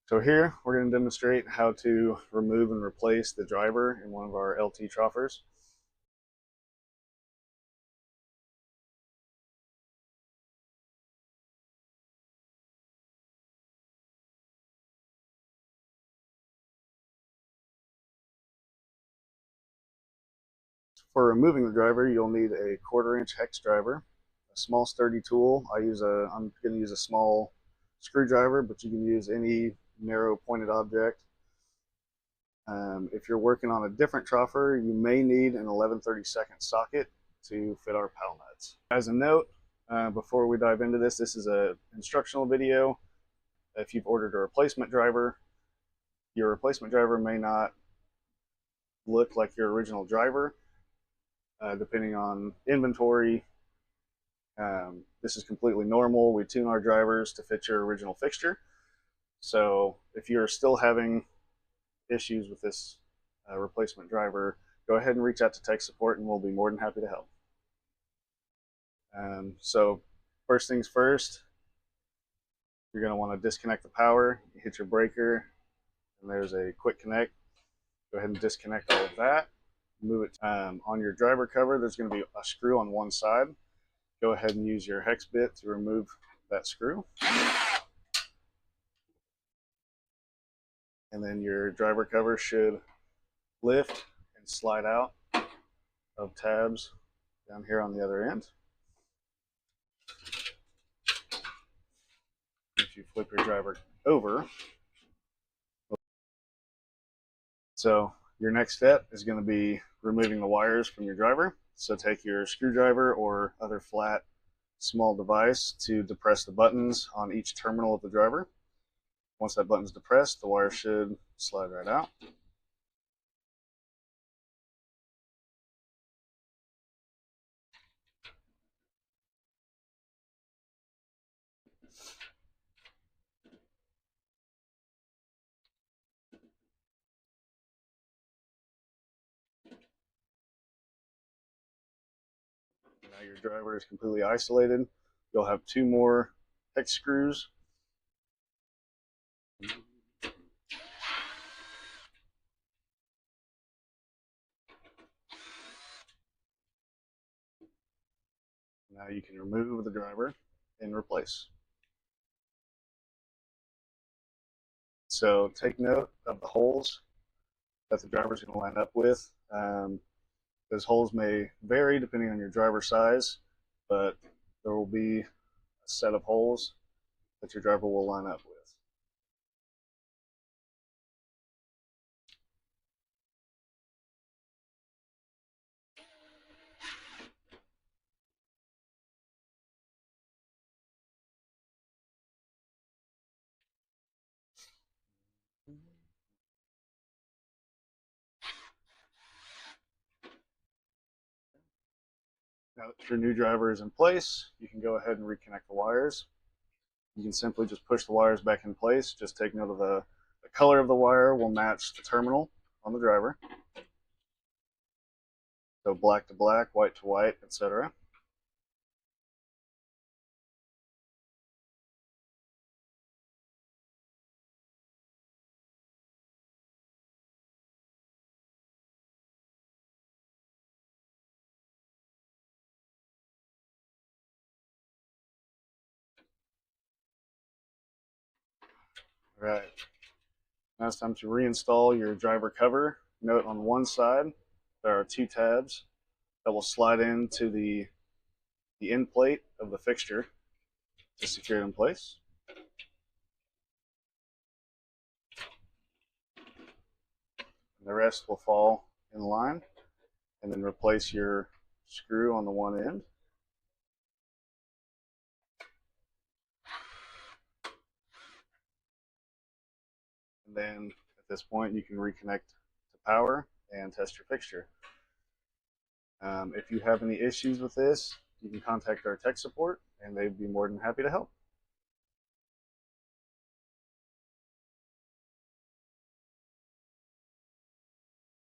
So here we're going to demonstrate how to remove and replace the driver in one of our LT troffers. For removing the driver, you'll need a 1/4-inch hex driver, a small sturdy tool. I'm going to use a small screwdriver, but you can use any narrow pointed object. If you're working on a different troffer, you may need an 11/32 socket to fit our PAL nuts. As a note, before we dive into this is an instructional video. If you've ordered a replacement driver, your replacement driver may not look like your original driver, depending on inventory. This is completely normal. We tune our drivers to fit your original fixture. So if you're still having issues with this replacement driver, go ahead and reach out to tech support and we'll be more than happy to help. So first things first, you're going to want to disconnect the power. You hit your breaker and there's a quick connect. Go ahead and disconnect all of that. Move it on your driver cover. There's going to be a screw on one side. Go ahead and use your hex bit to remove that screw. And then your driver cover should lift and slide out of tabs down here on the other end. If you flip your driver over. So your next step is going to be removing the wires from your driver. So take your screwdriver or other flat small device to depress the buttons on each terminal of the driver. Once that button's depressed, the wire should slide right out. Now your driver is completely isolated. You'll have two more hex screws. Now you can remove the driver and replace. So take note of the holes that the driver is going to line up with. Those holes may vary depending on your driver size, but there will be a set of holes that your driver will line up with. Now that your new driver is in place, you can go ahead and reconnect the wires. You can simply just push the wires back in place. Just take note of the color of the wire will match the terminal on the driver. So black to black, white to white, etc. All right. Now it's time to reinstall your driver cover. Note on one side, there are two tabs that will slide into the end plate of the fixture to secure it in place. And the rest will fall in line, and then replace your screw on the one end. And then at this point, you can reconnect to power and test your fixture. If you have any issues with this, you can contact our tech support and they'd be more than happy to help.